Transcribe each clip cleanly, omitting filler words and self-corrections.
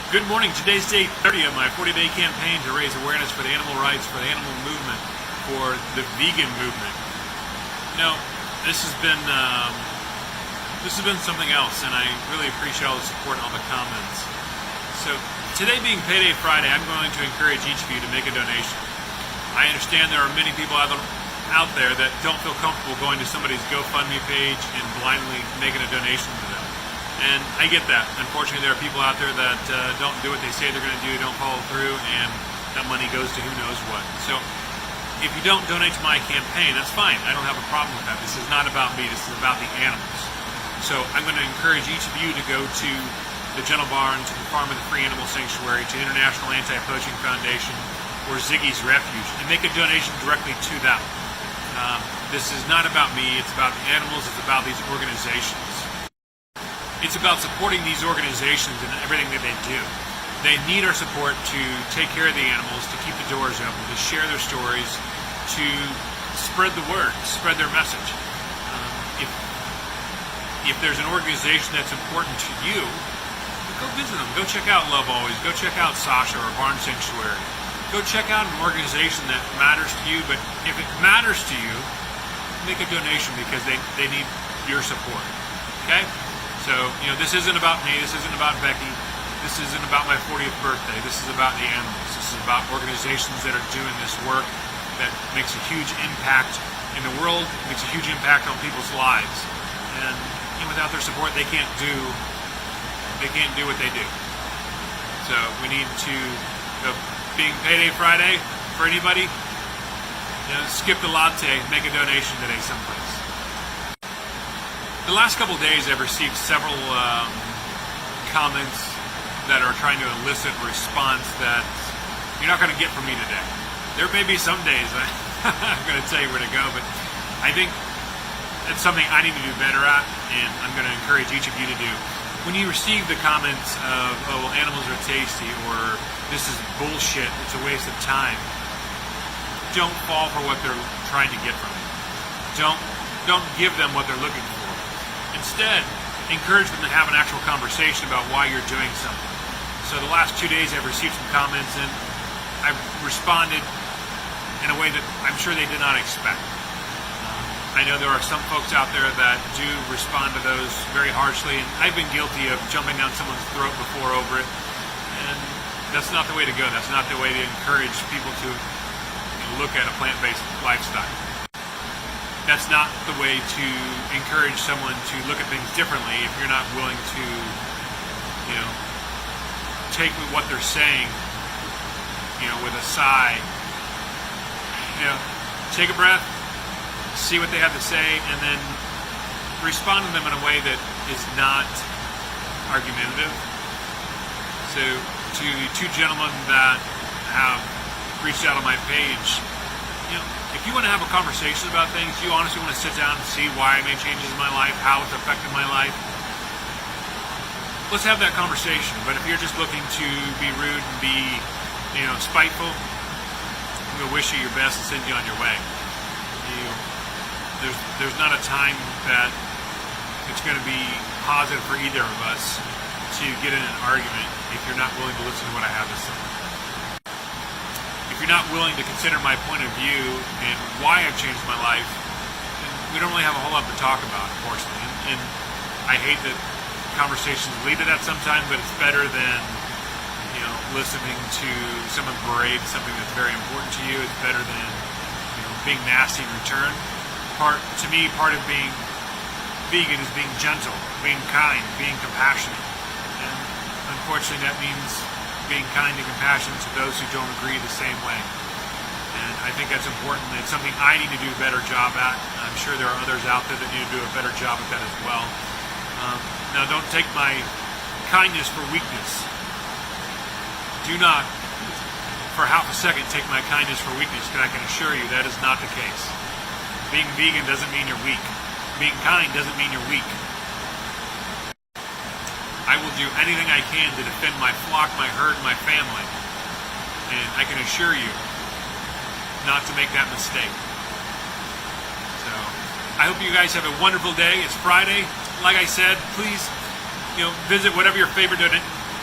Good morning. Today's day 30 of my 40-day campaign to raise awareness for the animal rights, for the animal movement, for the vegan movement. You know, this has been something else, and I really appreciate all the support and all the comments. So today being Payday Friday, I'm going to encourage each of you to make a donation. I understand there are many people out there that don't feel comfortable going to somebody's GoFundMe page and blindly making a donation to them. And I get that. Unfortunately, there are people out there that don't do what they say they're going to do, don't follow through, and that money goes to who knows what. So if you don't donate to my campaign, that's fine. I don't have a problem with that. This is not about me. This is about the animals. So I'm going to encourage each of you to go to the Gentle Barn, to the Farm of the Free Animal Sanctuary, to International Anti-Poaching Foundation, or Ziggy's Refuge, and make a donation directly to them. This is not about me. It's about the animals. It's about these organizations. It's about supporting these organizations and everything that they do. They need our support to take care of the animals, to keep the doors open, to share their stories, to spread the word, spread their message. If there's an organization that's important to you, go visit them. Go check out Love Always. Go check out Sasha or Barn Sanctuary. Go check out an organization that matters to you, but if it matters to you, make a donation because they need your support. Okay? So, you know, this isn't about me, this isn't about Becky, this isn't about my 40th birthday, this is about the animals. This is about organizations that are doing this work that makes a huge impact in the world, makes a huge impact on people's lives. And you know, without their support, they can't do what they do. So we need to, being Payday Friday, for anybody, you know, skip the latte, make a donation today someplace. The last couple of days I've received several comments that are trying to elicit a response that you're not going to get from me today. There may be some days I'm going to tell you where to go, but I think it's something I need to do better at, and I'm going to encourage each of you to do. When you receive the comments of, oh, well, animals are tasty, or this is bullshit, it's a waste of time, don't fall for what they're trying to get from you. Don't give them what they're looking for. Instead, encourage them to have an actual conversation about why you're doing something. So the last 2 days I've received some comments and I've responded in a way that I'm sure they did not expect. I know there are some folks out there that do respond to those very harshly, and I've been guilty of jumping down someone's throat before over it, and that's not the way to go. That's not the way to encourage people to look at a plant-based lifestyle. That's not the way to encourage someone to look at things differently if you're not willing to, you know, take what they're saying, you know, with a sigh. You know, take a breath, see what they have to say, and then respond to them in a way that is not argumentative. So, to the two gentlemen that have reached out on my page, you know, if you want to have a conversation about things, you honestly want to sit down and see why I made changes in my life, how it's affected my life, let's have that conversation. But if you're just looking to be rude and be, you know, spiteful, I'm going to wish you your best and send you on your way. There's not a time that it's going to be positive for either of us to get in an argument if you're not willing to listen to what I have to say. If you're not willing to consider my point of view and why I've changed my life, then we don't really have a whole lot to talk about, unfortunately. And I hate that conversations lead to that sometimes, but it's better than, you know, listening to someone berate something that's very important to you. It's better than, you know, being nasty in return. To me, part of being vegan is being gentle, being kind, being compassionate. And unfortunately, that means being kind and compassionate to those who don't agree the same way. And I think that's important. It's something I need to do a better job at. I'm sure there are others out there that need to do a better job at that as well. Now, don't take my kindness for weakness. Do not, for half a second, take my kindness for weakness, because I can assure you that is not the case. Being vegan doesn't mean you're weak. Being kind doesn't mean you're weak. I will do anything I can to defend my flock, my herd, my family. And I can assure you not to make that mistake. So, I hope you guys have a wonderful day. It's Friday. Like I said, please, visit whatever your favorite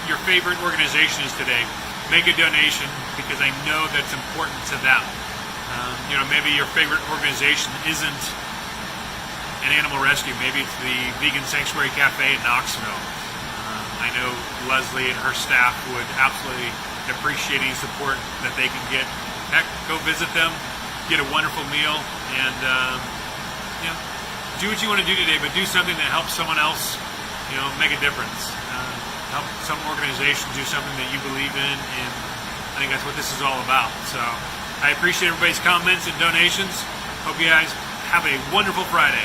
your favorite organization is today, make a donation because I know that's important to them. Maybe your favorite organization isn't an animal rescue. Maybe it's the Vegan Sanctuary Cafe in Knoxville. I know Leslie and her staff would absolutely appreciate any support that they can get. Heck, go visit them, get a wonderful meal, and do what you want to do today, but do something that helps someone else, make a difference. Help some organization do something that you believe in, and I think that's what this is all about. So I appreciate everybody's comments and donations. Hope you guys have a wonderful Friday.